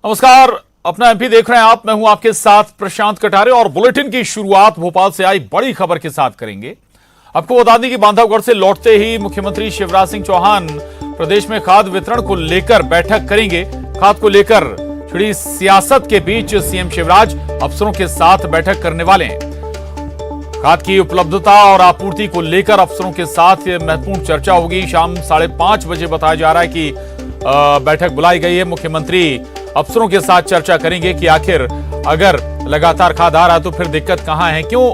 नमस्कार, अपना एमपी देख रहे हैं आप। मैं हूं आपके साथ प्रशांत कटारे और बुलेटिन की शुरुआत भोपाल से आई बड़ी खबर के साथ करेंगे। आपको बता दें कि बांधवगढ़ से लौटते ही मुख्यमंत्री शिवराज सिंह चौहान प्रदेश में खाद वितरण को लेकर बैठक करेंगे। खाद को लेकर छिड़ी सियासत के बीच सीएम शिवराज अफसरों के साथ बैठक करने वाले हैं। खाद की उपलब्धता और आपूर्ति को लेकर अफसरों के साथ महत्वपूर्ण चर्चा होगी। शाम 5:30 बजे बताया जा रहा है कि बैठक बुलाई गई है। मुख्यमंत्री अफसरों के साथ चर्चा करेंगे कि आखिर अगर लगातार खाद आ रहा है तो फिर दिक्कत कहां है, क्यों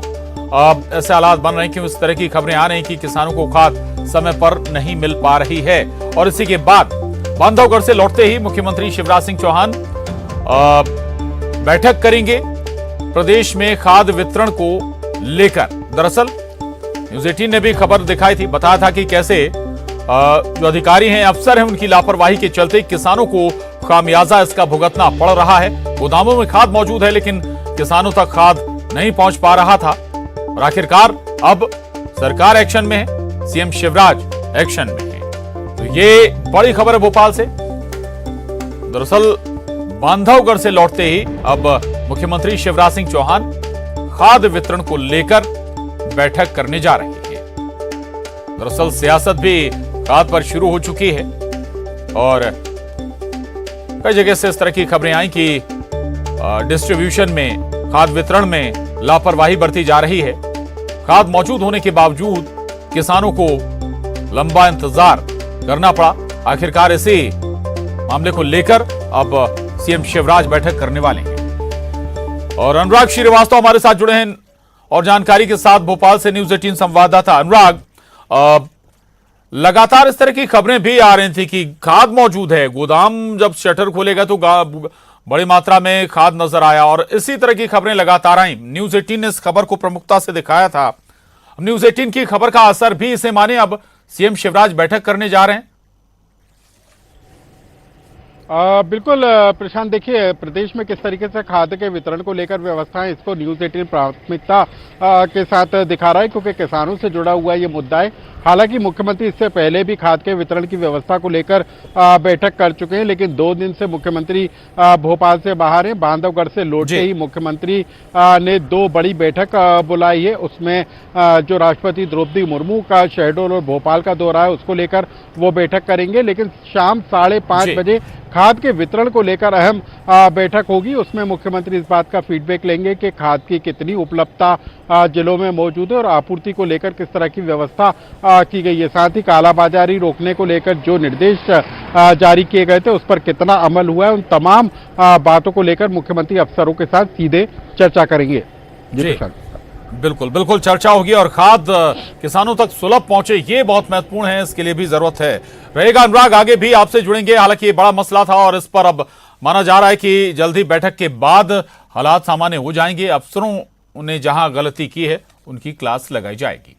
ऐसे हालात बन रहे हैं, क्यों इस तरह की खबरें आ रही हैं कि किसानों को खाद समय पर नहीं मिल पा रही है। और इसी के बाद बांधवगढ़ से लौटते ही मुख्यमंत्री शिवराज सिंह चौहान बैठक करेंगे प्रदेश में खाद वितरण को लेकर। दरअसल न्यूज 18 ने भी खबर दिखाई थी, बताया था कि कैसे जो अधिकारी हैं, अफसर हैं, उनकी लापरवाही के चलते किसानों को खामियाजा इसका भुगतना पड़ रहा है। गोदामों में खाद मौजूद है लेकिन किसानों तक खाद नहीं पहुंच पा रहा था। और आखिरकार अब सरकार एक्शन में है, सीएम शिवराज एक्शन में है। तो ये बड़ी खबर है भोपाल से। दरअसल बांधवगढ़ से लौटते ही अब मुख्यमंत्री शिवराज सिंह चौहान खाद वितरण को लेकर बैठक करने जा रहे हैं। दरअसल सियासत भी खाद पर शुरू हो चुकी है और कई जगह से इस तरह की खबरें आई कि डिस्ट्रीब्यूशन में, खाद वितरण में लापरवाही बरती जा रही है। खाद मौजूद होने के बावजूद किसानों को लंबा इंतजार करना पड़ा। आखिरकार इसी मामले को लेकर अब सीएम शिवराज बैठक करने वाले हैं। और अनुराग श्रीवास्तव हमारे साथ जुड़े हैं और जानकारी के साथ भोपाल से न्यूज 18 संवाददाता। अनुराग, लगातार इस तरह की खबरें भी आ रही थी कि खाद मौजूद है, गोदाम जब शटर खोलेगा तो बड़ी मात्रा में खाद नजर आया और इसी तरह की खबरें लगातार आई। न्यूज 18 ने इस खबर को प्रमुखता से दिखाया था। न्यूज 18 की खबर का असर भी इसे माने, अब सीएम शिवराज बैठक करने जा रहे हैं। बिल्कुल प्रशांत, देखिए प्रदेश में किस तरीके से खाद के वितरण को लेकर व्यवस्थाएं, इसको न्यूज 18 प्राथमिकता के साथ दिखा रहा है क्योंकि किसानों से जुड़ा हुआ ये मुद्दा है। हालांकि मुख्यमंत्री इससे पहले भी खाद के वितरण की व्यवस्था को लेकर बैठक कर चुके हैं, लेकिन 2 दिन से मुख्यमंत्री भोपाल से बाहर हैं। बांधवगढ़ से लौटते ही मुख्यमंत्री ने 2 बड़ी बैठक बुलाई है। उसमें जो राष्ट्रपति द्रौपदी मुर्मू का शहडोल और भोपाल का दौरा है उसको लेकर वो बैठक करेंगे, लेकिन शाम 5:30 बजे खाद के वितरण को लेकर अहम बैठक होगी। उसमें मुख्यमंत्री इस बात का फीडबैक लेंगे कि खाद की कितनी उपलब्धता जिलों में मौजूद है और आपूर्ति को लेकर किस तरह की व्यवस्था की गई है। साथ ही कालाबाजारी रोकने को लेकर जो निर्देश जारी किए गए थे उस पर कितना अमल हुआ है, उन तमाम बातों को लेकर मुख्यमंत्री अफसरों के साथ सीधे चर्चा करेंगे। जी बिल्कुल बिल्कुल चर्चा होगी और खाद किसानों तक सुलभ पहुंचे, ये बहुत महत्वपूर्ण है, इसके लिए भी जरूरत है रहेगा। अनुराग, आगे भी आपसे जुड़ेंगे। हालांकि ये बड़ा मसला था और इस पर अब माना जा रहा है कि जल्दी बैठक के बाद हालात सामान्य हो जाएंगे। अफसरों ने जहां गलती की है उनकी क्लास लगाई जाएगी।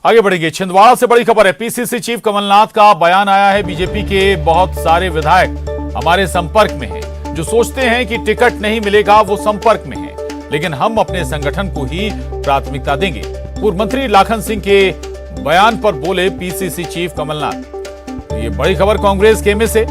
आगे बढ़ेंगे। छिंदवाड़ा से बड़ी खबर है। पीसीसी चीफ कमलनाथ का बयान आया है। बीजेपी के बहुत सारे विधायक हमारे संपर्क में हैं, जो सोचते हैं कि टिकट नहीं मिलेगा वो संपर्क में है, लेकिन हम अपने संगठन को ही प्राथमिकता देंगे। पूर्व मंत्री लाखन सिंह के बयान पर बोले पीसीसी चीफ कमलनाथ। ये बड़ी खबर कांग्रेस के में से,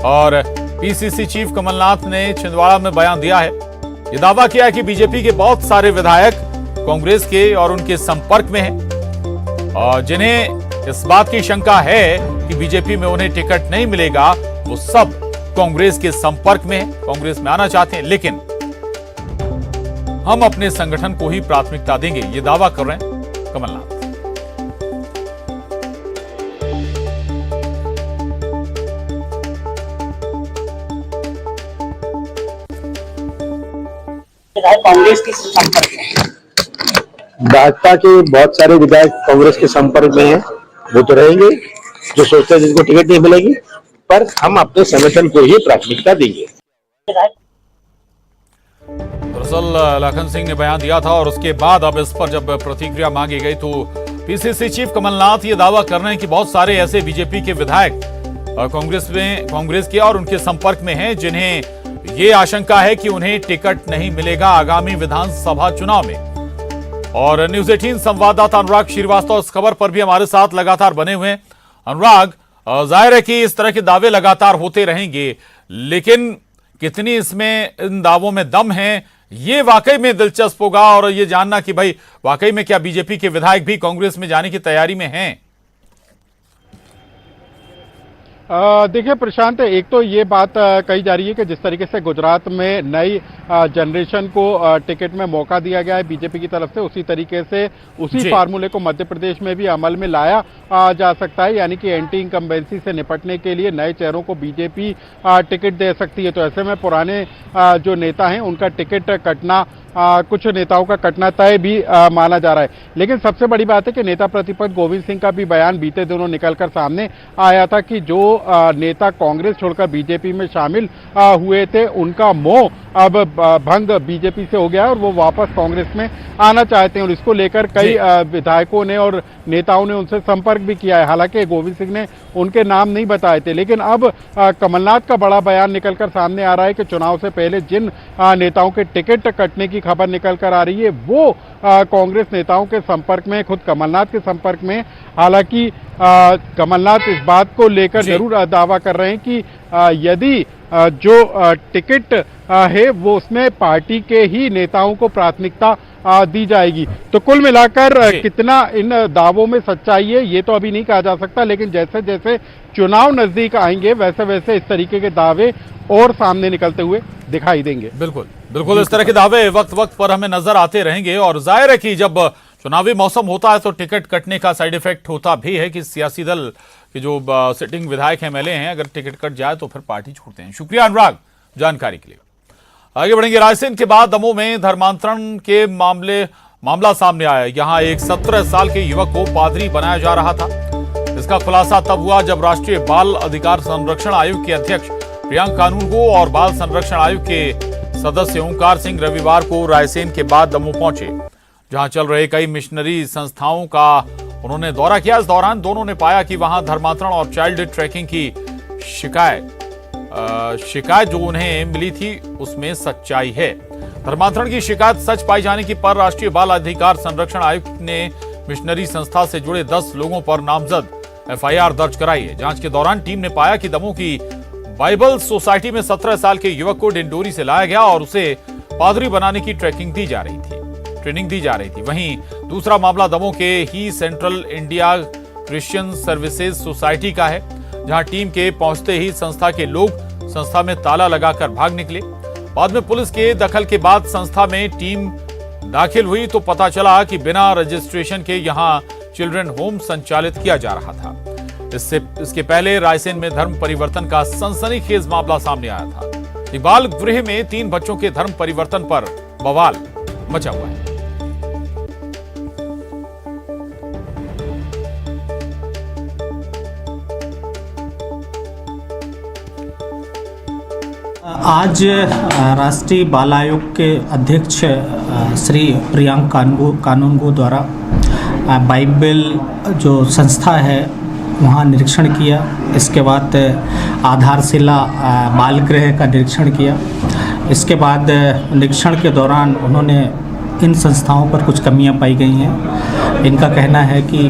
और पीसीसी चीफ कमलनाथ ने छिंदवाड़ा में बयान दिया है। ये दावा किया है कि बीजेपी के बहुत सारे विधायक कांग्रेस के और उनके संपर्क में हैं, और जिन्हें इस बात की शंका है कि बीजेपी में उन्हें टिकट नहीं मिलेगा वो सब कांग्रेस के संपर्क में हैं, कांग्रेस में आना चाहते हैं, लेकिन हम अपने संगठन को ही प्राथमिकता देंगे, ये दावा कर रहे हैं कमलनाथ। कांग्रेस के संपर्क में, भाजपा के बहुत सारे विधायक कांग्रेस के संपर्क में हैं, वो तो रहेंगे जो सोचते हैं जिनको टिकट नहीं मिलेगी, पर हम अपने संगठन को ही प्राथमिकता देंगे। दरअसल लाखन सिंह ने बयान दिया था और उसके बाद अब इस पर जब प्रतिक्रिया मांगी गई तो पीसीसी चीफ कमलनाथ ये दावा कर रहे हैं कि बहुत सारे ऐसे बीजेपी के विधायक कांग्रेस के और उनके संपर्क में हैं, जिन्हें ये आशंका है कि उन्हें टिकट नहीं मिलेगा आगामी विधानसभा चुनाव में। और न्यूज 18 संवाददाता अनुराग श्रीवास्तव इस खबर पर भी हमारे साथ लगातार बने हुए हैं। अनुराग, जाहिर है कि इस तरह के दावे लगातार होते रहेंगे, लेकिन कितनी इसमें इन दावों में दम है, ये वाकई में दिलचस्प होगा। और ये जानना कि भाई वाकई में क्या बीजेपी के विधायक भी कांग्रेस में जाने की तैयारी में हैं। देखिए प्रशांत, एक तो ये बात कही जा रही है कि जिस तरीके से गुजरात में नई जनरेशन को टिकट में मौका दिया गया है बीजेपी की तरफ से, उसी तरीके से उसी फार्मूले को मध्य प्रदेश में भी अमल में लाया जा सकता है। यानी कि एंटी इनकम्बेंसी से निपटने के लिए नए चेहरों को बीजेपी टिकट दे सकती है। तो ऐसे में पुराने जो नेता हैं उनका टिकट कटना, कुछ नेताओं का कटना तय भी माना जा रहा है। लेकिन सबसे बड़ी बात है कि नेता प्रतिपक्ष गोविंद सिंह का भी बयान बीते दिनों निकलकर सामने आया था कि जो नेता कांग्रेस छोड़कर बीजेपी में शामिल हुए थे, उनका मोह अब भंग बीजेपी से हो गया है और वो वापस कांग्रेस में आना चाहते हैं। और इसको लेकर कई विधायकों ने और नेताओं ने उनसे संपर्क भी किया है। हालांकि गोविंद सिंह ने उनके नाम नहीं बताए थे, लेकिन अब कमलनाथ का बड़ा बयान निकलकर सामने आ रहा है कि चुनाव से पहले जिन नेताओं के टिकट कटने की खबर निकल कर आ रही है वो कांग्रेस नेताओं के संपर्क में, खुद कमलनाथ के संपर्क में। हालांकि कमलनाथ इस बात को लेकर जरूर दावा कर रहे हैं कि यदि जो टिकट है वो उसमें पार्टी के ही नेताओं को प्राथमिकता दी जाएगी। तो कुल मिलाकर कितना इन दावों में सच्चाई है ये तो अभी नहीं कहा जा सकता, लेकिन जैसे जैसे चुनाव नजदीक आएंगे वैसे वैसे इस तरीके के दावे और सामने निकलते हुए दिखाई देंगे। बिल्कुल बिल्कुल, इस तरह के दावे वक्त वक्त पर हमें नजर आते रहेंगे। और जाहिर है कि जब चुनावी मौसम होता है तो टिकट कटने का साइड इफेक्ट होता भी है कि सियासी दल के जो सिटिंग विधायक एमएलए हैं, अगर टिकट कट जाए तो फिर पार्टी छोड़ते हैं। शुक्रिया अनुराग जानकारी के लिए। आगे बढ़ेंगे। रायसेन के बाद दमोह में धर्मांतरण के मामला सामने आया। यहां एक 17 साल के युवक को पादरी बनाया जा रहा था। इसका खुलासा तब हुआ जब राष्ट्रीय बाल अधिकार संरक्षण आयोग के अध्यक्ष प्रियंका कानूनगो और बाल संरक्षण आयोग के सदस्य ओंकार सिंह रविवार को रायसेन के बाद दमोह पहुंचे, जहां चल रहे कई मिशनरी संस्थाओं का उन्होंने दौरा किया। इस दौरान दोनों ने पाया कि वहां धर्मांतरण और चाइल्ड ट्रैकिंग की शिकायत जो उन्हें मिली थी उसमें सच्चाई है। धर्मांतरण की शिकायत सच पाई जाने की पर राष्ट्रीय बाल अधिकार संरक्षण आयोग ने मिशनरी संस्था से जुड़े 10 लोगों पर नामजद एफआईआर दर्ज कराई है। जांच के दौरान टीम ने पाया कि दमोह की बाइबल सोसाइटी में 17 साल के युवक को डिंडोरी से लाया गया और उसे पादरी बनाने की ट्रेनिंग दी जा रही थी। वहीं दूसरा मामला दमोह के ही central India Christian services society का है, जहां टीम के पहुंचते ही संस्था के लोग संस्था में ताला लगाकर भाग निकले। बाद में पुलिस के दखल के बाद संस्था में टीम दाखिल हुई तो पता चला कि बिना रजिस्ट्रेशन के यहां चिल्ड्रन होम संचालित किया जा रहा था। इसके पहले रायसेन में धर्म परिवर्तन का सनसनीखेज मामला सामने आया था। बाल गृह में 3 बच्चों के धर्म परिवर्तन पर बवाल मचा हुआ है। आज राष्ट्रीय बाल आयोग के अध्यक्ष श्री प्रियंका कानूनगो द्वारा बाइबल जो संस्था है वहाँ निरीक्षण किया। इसके बाद आधारशिला बाल गृह का निरीक्षण किया। इसके बाद निरीक्षण के दौरान उन्होंने इन संस्थाओं पर कुछ कमियां पाई गई हैं। इनका कहना है कि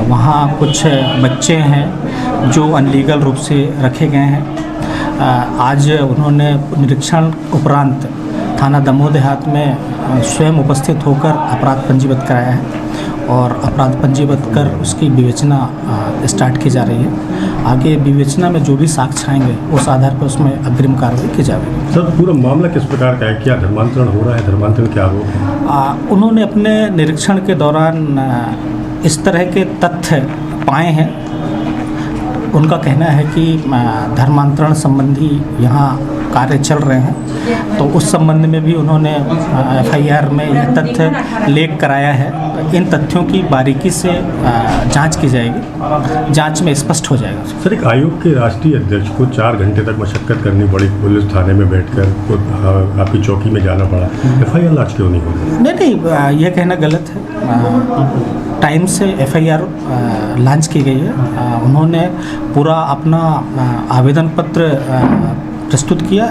वहाँ कुछ बच्चे हैं जो अनलीगल रूप से रखे गए हैं। आज उन्होंने निरीक्षण उपरांत थाना दमोह देहात में स्वयं उपस्थित होकर अपराध पंजीबद्ध कराया है और अपराध पंजीबद्ध कर उसकी विवेचना स्टार्ट की जा रही है। आगे विवेचना में जो भी साक्ष्य आएंगे उस आधार पर उसमें अग्रिम कार्रवाई की जाएगी। सर, पूरा मामला किस प्रकार का है? क्या धर्मांतरण हो रहा है? धर्मांतरण क्या आरोप है? उन्होंने अपने निरीक्षण के दौरान इस तरह के तथ्य पाए हैं। उनका कहना है कि धर्मांतरण संबंधी यहाँ कार्य चल रहे हैं, तो उस संबंध में भी उन्होंने एफआईआर में यह तथ्य लेख कराया है। इन तथ्यों की बारीकी से जांच की जाएगी, जांच में स्पष्ट हो जाएगा। सर, एक आयोग के राष्ट्रीय अध्यक्ष को 4 घंटे तक मशक्कत करनी पड़ी, पुलिस थाने में बैठकर आपकी चौकी में जाना पड़ा, एफआईआर लॉन्च क्यों नहीं हो रही? नहीं, यह कहना गलत है। टाइम से एफआईआर लॉन्च की गई है। उन्होंने पूरा अपना आवेदन पत्र प्रस्तुत किया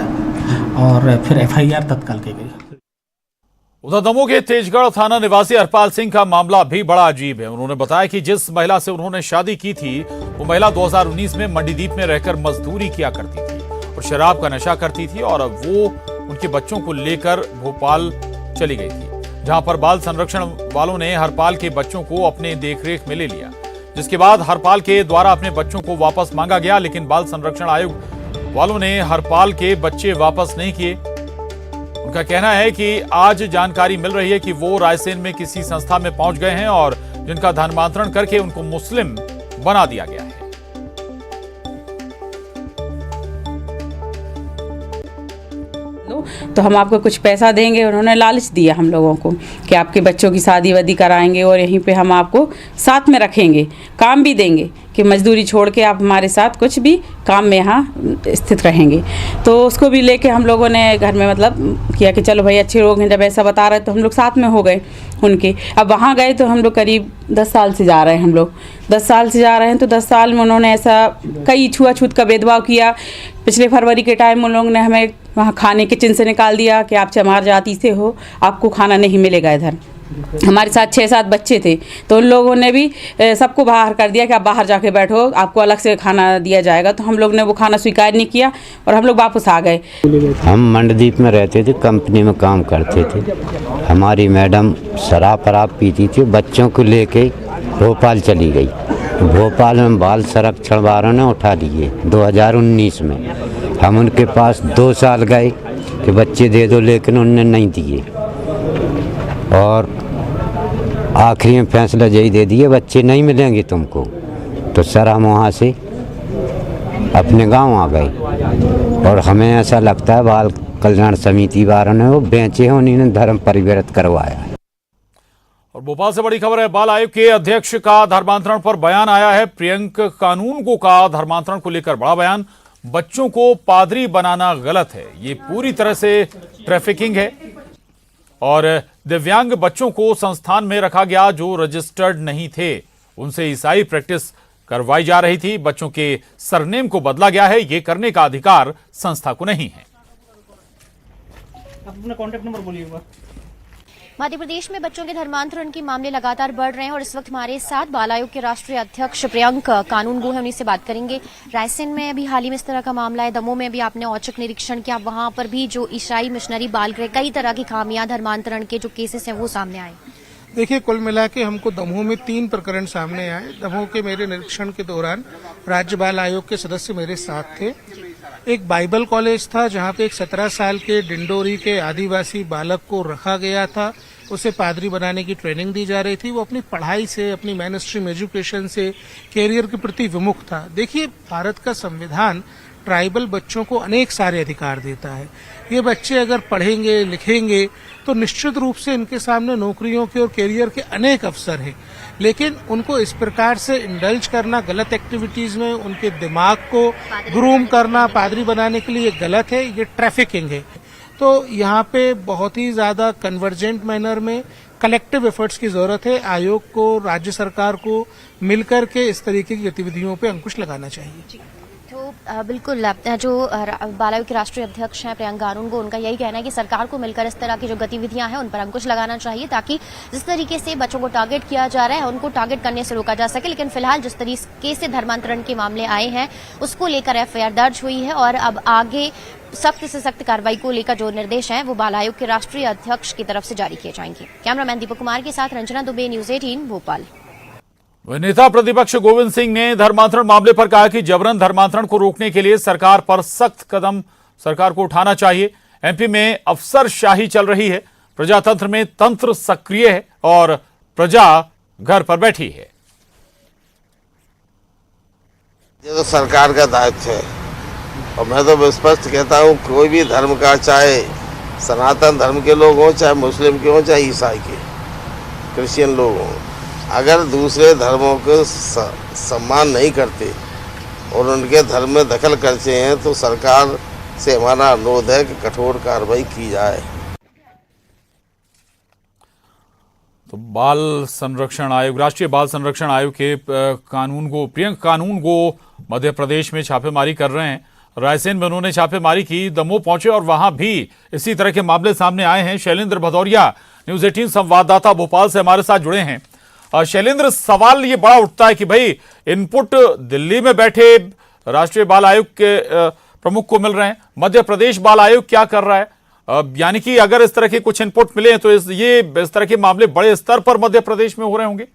और फिर एफआईआर तत्काल की गई। उधर दमोह के तेजगढ़ थाना निवासी हरपाल सिंह का मामला भी बड़ा अजीब है। उन्होंने बताया कि जिस महिला से उन्होंने शादी की थी वो महिला 2019 में मंडीदीप में रहकर मजदूरी किया करती थी और शराब का नशा करती थी और अब वो उनके बच्चों को लेकर भोपाल चली गई थी, जहां पर बाल संरक्षण वालों ने हरपाल के बच्चों को अपने देखरेख में ले लिया, जिसके बाद हरपाल के द्वारा अपने बच्चों को वापस मांगा गया, लेकिन बाल संरक्षण आयोग वालों ने हरपाल के बच्चे वापस नहीं किए। उनका कहना है कि आज जानकारी मिल रही है कि वो रायसेन में किसी संस्था में पहुंच गए हैं और जिनका धर्मांतरण करके उनको मुस्लिम बना दिया गया है। तो हम आपको कुछ पैसा देंगे, उन्होंने लालच दिया हम लोगों को कि आपके बच्चों की शादी वादी कराएंगे और यहीं पे हम आपको साथ में रखेंगे, काम भी देंगे कि मजदूरी छोड़ के आप हमारे साथ कुछ भी काम में यहाँ स्थित रहेंगे। तो उसको भी लेके हम लोगों ने घर में मतलब किया कि चलो भाई अच्छे लोग हैं, जब ऐसा बता रहे तो हम लोग साथ में हो गए उनके। अब वहाँ गए तो हम लोग करीब 10 साल से जा रहे हैं, हम लोग 10 साल से जा रहे हैं। तो 10 साल में उन्होंने ऐसा कई छुआछूत का भेदभाव किया। पिछले फरवरी के टाइम उन लोगों ने हमें वहाँ खाने किचन से निकाल दिया कि आप चमार जाति से हो, आपको खाना नहीं मिलेगा इधर। हमारे साथ 6-7 बच्चे थे, तो उन लोगों ने भी सबको बाहर कर दिया कि आप बाहर जाके बैठो, आपको अलग से खाना दिया जाएगा। तो हम लोग ने वो खाना स्वीकार नहीं किया और हम लोग वापस आ गए। हम मंडदीप में रहते थे, कंपनी में काम करते थे। हमारी मैडम शराब पीती थी, बच्चों को लेके भोपाल चली गई। भोपाल में बाल संरक्षण वालों ने उठा लिए 2019 में। हम उनके पास 2 साल गए कि बच्चे दे दो, लेकिन उनने नहीं दिए और आखिरी में फैसला यही दे दिए बच्चे नहीं मिलेंगे तुमको। तो सर हम वहाँ से अपने गांव आ गए और हमें ऐसा लगता है बाल कल्याण समिति वालों ने वो बेचे हैं, उन्होंने धर्म परिवर्तन करवाया है। और भोपाल से बड़ी खबर है, बाल आयोग के अध्यक्ष का धर्मांतरण पर बयान आया है। प्रियंक कानूनगो का धर्मांतरण को लेकर बड़ा बयान। बच्चों को पादरी बनाना गलत है, ये पूरी तरह से ट्रैफिकिंग है और दिव्यांग बच्चों को संस्थान में रखा गया जो रजिस्टर्ड नहीं थे, उनसे ईसाई प्रैक्टिस करवाई जा रही थी। बच्चों के सरनेम को बदला गया है, ये करने का अधिकार संस्था को नहीं है। अपना कॉन्टैक्ट नंबर बोलिए। मध्य प्रदेश में बच्चों के धर्मांतरण के मामले लगातार बढ़ रहे हैं और इस वक्त हमारे साथ बाल आयोग के राष्ट्रीय अध्यक्ष प्रियंक कानूनगो हैं, उन्हीं से बात करेंगे। रायसेन में अभी हाल ही में इस तरह का मामला है, दमोह में भी आपने औचक निरीक्षण किया, वहां पर भी जो ईसाई मिशनरी बाल गृह, कई तरह की खामियां धर्मांतरण के जो केसेस हैं वो सामने आए। देखिए, कुल मिला के हमको दमोह में 3 प्रकरण सामने आए। दमोह के मेरे निरीक्षण के दौरान राज्य बाल आयोग के सदस्य मेरे साथ थे। एक बाइबल कॉलेज था जहां पे एक 17 साल के डिंडोरी के आदिवासी बालक को रखा गया था, उसे पादरी बनाने की ट्रेनिंग दी जा रही थी। वो अपनी पढ़ाई से, अपनी मेन स्ट्रीम एजुकेशन से, कैरियर के प्रति विमुख था। देखिए, भारत का संविधान ट्राइबल बच्चों को अनेक सारे अधिकार देता है। ये बच्चे अगर पढ़ेंगे लिखेंगे तो निश्चित रूप से इनके सामने नौकरियों के और कैरियर के अनेक अवसर हैं, लेकिन उनको इस प्रकार से इंडल्ज करना गलत एक्टिविटीज में, उनके दिमाग को ग्रूम करना पादरी बनाने के लिए गलत है, ये ट्रैफिकिंग है। तो यहाँ पे बहुत ही ज्यादा कन्वर्जेंट मैनर में कलेक्टिव एफर्ट्स की जरूरत है। आयोग को, राज्य सरकार को मिलकर के इस तरीके की गतिविधियों पे अंकुश लगाना चाहिए। तो बिल्कुल, जो बाल आयोग के राष्ट्रीय अध्यक्ष हैं प्रियंक कानूनगो, उनका यही कहना है कि सरकार को मिलकर इस तरह की जो गतिविधियां हैं उन पर अंकुश लगाना चाहिए, ताकि जिस तरीके से बच्चों को टारगेट किया जा रहा है उनको टारगेट करने से रोका जा सके। लेकिन फिलहाल जिस तरीके से धर्मांतरण के मामले आए हैं उसको लेकर एफआईआर दर्ज हुई है और अब आगे सख्त से सख्त कार्रवाई को लेकर जो निर्देश हैं वो बाल आयोग के राष्ट्रीय अध्यक्ष की तरफ से जारी किए जाएंगे। कैमरामैन दीपक कुमार के साथ रंजना दुबे, न्यूज 18 भोपाल। नेता प्रतिपक्ष गोविंद सिंह ने धर्मांतरण मामले पर कहा कि जबरन धर्मांतरण को रोकने के लिए सरकार पर सख्त कदम सरकार को उठाना चाहिए। एमपी में अफसरशाही चल रही है, प्रजातंत्र में तंत्र सक्रिय है और प्रजा घर पर बैठी है। ये तो सरकार का दायित्व है और मैं तो स्पष्ट कहता हूँ, कोई भी धर्म का, चाहे सनातन धर्म के लोग हों, चाहे मुस्लिम के हों, चाहे ईसाई के, क्रिश्चियन लोग हों, अगर दूसरे धर्मों को सम्मान नहीं करते और उनके धर्म में दखल करते हैं तो सरकार से हमारा अनुरोध है कि कठोर कार्रवाई की जाए। तो बाल संरक्षण आयोग, राष्ट्रीय बाल संरक्षण आयोग के कानूनगो, प्रियंक कानूनगो मध्य प्रदेश में छापेमारी कर रहे हैं। रायसेन में उन्होंने छापेमारी की, दमोह पहुंचे और वहां भी इसी तरह के मामले सामने आए हैं। शैलेंद्र भदौरिया, न्यूज 18 संवाददाता भोपाल से हमारे साथ जुड़े हैं। शैलेंद्र, सवाल ये बड़ा उठता है कि भाई इनपुट दिल्ली में बैठे राष्ट्रीय बाल आयोग के प्रमुख को मिल रहे हैं। मध्य प्रदेश बाल आयोग क्या कर रहा है? यानी कि अगर इस तरह के कुछ इनपुट मिले तो इस तरह के मामले बड़े स्तर पर मध्य प्रदेश में हो रहे होंगे।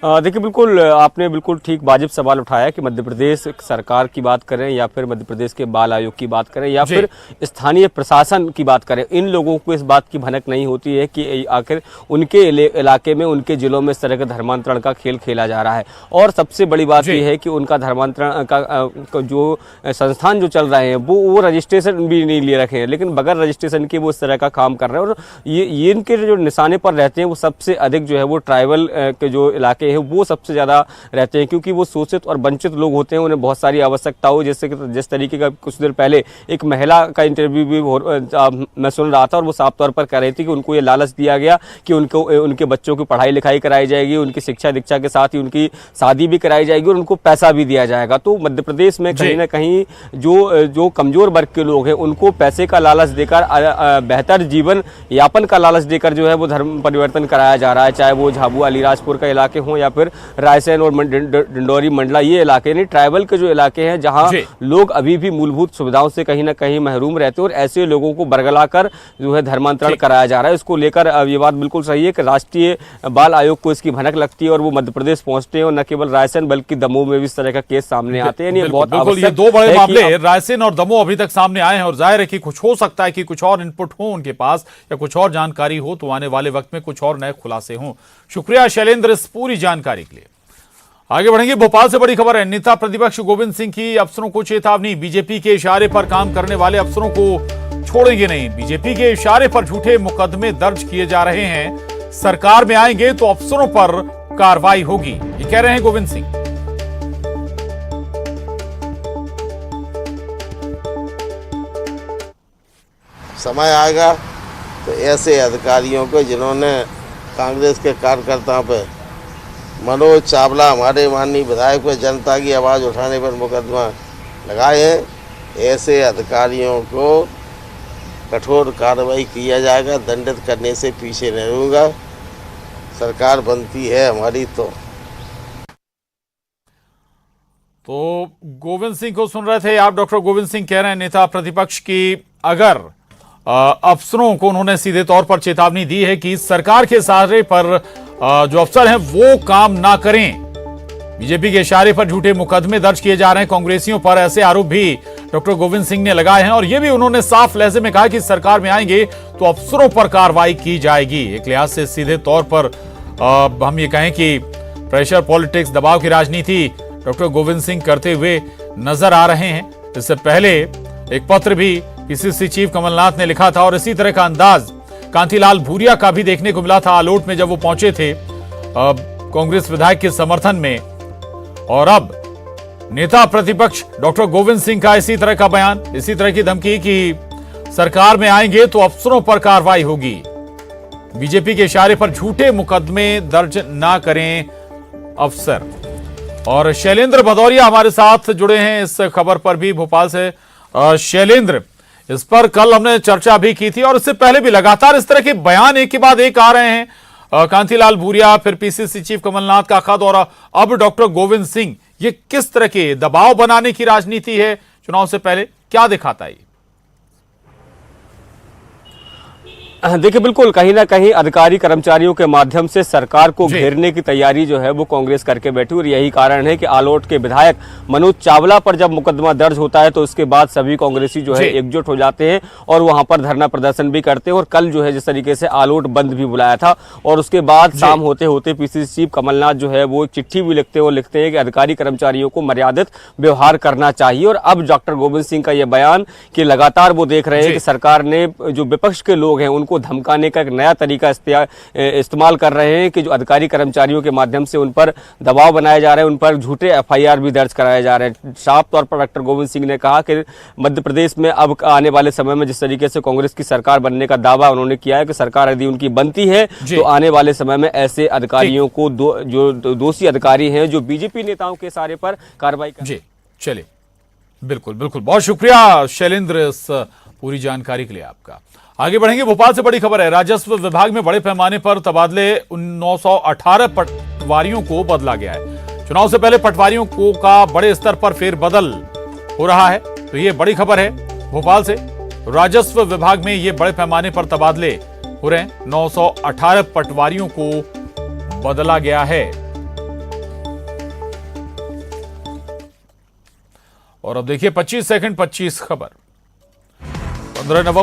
देखिए, बिल्कुल आपने बिल्कुल ठीक वाजिब सवाल उठाया कि मध्य प्रदेश सरकार की बात करें या फिर मध्य प्रदेश के बाल आयोग की बात करें या फिर स्थानीय प्रशासन की बात करें, इन लोगों को इस बात की भनक नहीं होती है कि आखिर उनके इलाके में, उनके जिलों में इस तरह का धर्मांतरण का खेल खेला जा रहा है। और सबसे बड़ी बात यह है कि उनका धर्मांतरण का जो संस्थान जो चल रहे हैं वो रजिस्ट्रेशन भी नहीं ले रखे हैं, लेकिन बगैर रजिस्ट्रेशन के वो इस तरह का काम कर रहे हैं। और ये इनके जो निशाने पर रहते हैं वो सबसे अधिक जो है वो ट्राइबल के जो इलाके है वो सबसे ज्यादा रहते हैं, क्योंकि वो शोषित और वंचित लोग होते हैं। उन्हें बहुत सारी आवश्यकता हो, जैसे कि जिस तरीके का कुछ देर पहले एक महिला का इंटरव्यू भी मैं सुन रहा था और वो साफ तौर पर कह रही थी कि उनको ये लालच दिया गया कि उनके बच्चों की पढ़ाई लिखाई कराई जाएगी, उनकी शिक्षा दीक्षा के साथ ही उनकी शादी भी कराई जाएगी और उनको पैसा भी दिया जाएगा। तो मध्य प्रदेश में कहीं ना कहीं जो कमजोर वर्ग के लोग हैं उनको पैसे का लालच देकर, बेहतर जीवन यापन का लालच देकर जो है वो धर्म परिवर्तन कराया जा रहा है, चाहे वो झाबुआ अलीराजपुर का इलाके हो या फिर रायसेन और डिंडोरी मंडला, ये इलाके नहीं, ट्राइबल के जो इलाके हैं जहां लोग अभी भी मूलभूत सुविधाओं से कहीं ना कहीं महरूम रहते हैं और ऐसे लोगों को बरगलाकर जो है धर्मांतरण कराया जा रहा है। इसको लेकर ये बात बिल्कुल सही है कि राष्ट्रीय बाल आयोग को इसकी भनक लगती है और वो मध्य प्रदेश पहुंचते हैं और न केवल रायसेन बल्कि दमोह में भी इस तरह का केस सामने आते हैं। ये दो बड़े मामले रायसेन और दमोह अभी तक सामने आए हैं और जाहिर है कि कुछ हो सकता है कि कुछ और इनपुट हो उनके पास या कुछ और जानकारी हो तो आने वाले वक्त में कुछ और नए खुलासे हों। शुक्रिया शैलेंद्र इस पूरी जानकारी के लिए। आगे बढ़ेंगे, भोपाल से बड़ी खबर है। नेता प्रतिपक्ष गोविंद सिंह की अफसरों को चेतावनी, बीजेपी के इशारे पर काम करने वाले अफसरों को छोड़ेंगे नहीं। बीजेपी के इशारे पर झूठे मुकदमे दर्ज किए जा रहे हैं, सरकार में आएंगे तो अफसरों पर कार्रवाई होगी, ये कह रहे हैं गोविंद सिंह। समय आएगा तो ऐसे अधिकारियों को जिन्होंने कांग्रेस के कार्यकर्ताओं पे, मनोज चावला हमारे माननीय विधायक पर जनता की आवाज़ उठाने पर मुकदमा लगाए हैं, ऐसे अधिकारियों को कठोर कार्रवाई किया जाएगा। दंडित करने से पीछे नहीं रहूँगा। सरकार बनती है हमारी तो गोविंद सिंह को सुन रहे थे आप। डॉक्टर गोविंद सिंह कह रहे हैं नेता प्रतिपक्ष की अगर अफसरों को उन्होंने सीधे तौर पर चेतावनी दी है कि सरकार के इशारे पर जो अफसर हैं वो काम ना करें। बीजेपी के इशारे पर झूठे मुकदमे दर्ज किए जा रहे हैं कांग्रेसियों पर, ऐसे आरोप भी डॉक्टर गोविंद सिंह ने लगाए हैं और ये भी उन्होंने साफ लहजे में कहा कि सरकार में आएंगे तो अफसरों पर कार्रवाई की जाएगी। एक लिहाज से सीधे तौर पर हम ये कहें कि प्रेशर पॉलिटिक्स, दबाव की राजनीति डॉक्टर गोविंद सिंह करते हुए नजर आ रहे हैं। इससे पहले एक पत्र भी पीसीसी चीफ कमलनाथ ने लिखा था और इसी तरह का अंदाज कांतिलाल भूरिया का भी देखने को मिला था आलोट में जब वो पहुंचे थे कांग्रेस विधायक के समर्थन में। और अब नेता प्रतिपक्ष डॉक्टर गोविंद सिंह का इसी तरह का बयान, इसी तरह की धमकी कि सरकार में आएंगे तो अफसरों पर कार्रवाई होगी। बीजेपी के इशारे पर झूठे मुकदमे दर्ज ना करें अफसर। और शैलेंद्र भदौरिया हमारे साथ जुड़े हैं इस खबर पर भी भोपाल से। शैलेंद्र, इस पर कल हमने चर्चा भी की थी और इससे पहले भी लगातार इस तरह के बयान एक के बाद एक आ रहे हैं। कांतिलाल भूरिया, फिर पीसीसी चीफ कमलनाथ का खत और अब डॉक्टर गोविंद सिंह, ये किस तरह के दबाव बनाने की राजनीति है चुनाव से पहले, क्या दिखाता है? देखिए, बिल्कुल कहीं ना कहीं अधिकारी कर्मचारियों के माध्यम से सरकार को घेरने की तैयारी जो है वो कांग्रेस करके बैठी और यही कारण है कि आलोट के विधायक मनोज चावला पर जब मुकदमा दर्ज होता है तो उसके बाद सभी कांग्रेसी जो है एकजुट हो जाते हैं और वहां पर धरना प्रदर्शन भी करते हैं। और कल जो है जिस तरीके से आलोट बंद भी बुलाया था और उसके बाद शाम होते होते पीसीसी चीफ कमलनाथ जो है वो एक चिट्ठी भी लिखते हैं और लिखते हैं कि अधिकारी कर्मचारियों को मर्यादित व्यवहार करना चाहिए। और अब डॉक्टर गोविंद सिंह का यह बयान कि लगातार वो देख रहे हैं कि सरकार ने जो विपक्ष के लोग हैं को धमकाने का एक नया तरीका इस्तेमाल कर रहे हैं कि जो अधिकारी कर्मचारियों के माध्यम से उन पर दबाव बनाए जा रहे हैं, उन पर झूठे एफआईआर भी दर्ज कराए जा रहे हैं। साफ तौर पर डॉक्टर गोविंद सिंह ने कहा कि मध्य प्रदेश में अब आने वाले समय में जिस तरीके से कांग्रेस की सरकार बनने का दावा उन्होंने किया है कि सरकार यदि उनकी बनती है तो आने वाले समय में ऐसे अधिकारियों को जो दोषी अधिकारी हैं जो बीजेपी नेताओं के इशारे पर कार्रवाई कर। चलिए, बिल्कुल बिल्कुल, बहुत शुक्रिया शैलेंद्र इस पूरी जानकारी के लिए आपका। आगे बढ़ेंगे, भोपाल से बड़ी खबर है। राजस्व विभाग में बड़े पैमाने पर तबादले 918 पटवारियों को बदला गया है। चुनाव से पहले पटवारियों को का बड़े स्तर पर फेरबदल हो रहा है, तो ये बड़ी खबर है भोपाल से। राजस्व विभाग में ये बड़े पैमाने पर तबादले हो रहे हैं। 918 पटवारियों को बदला गया है। और अब देखिए 25 सेकंड 25 खबर। 15 नवंबर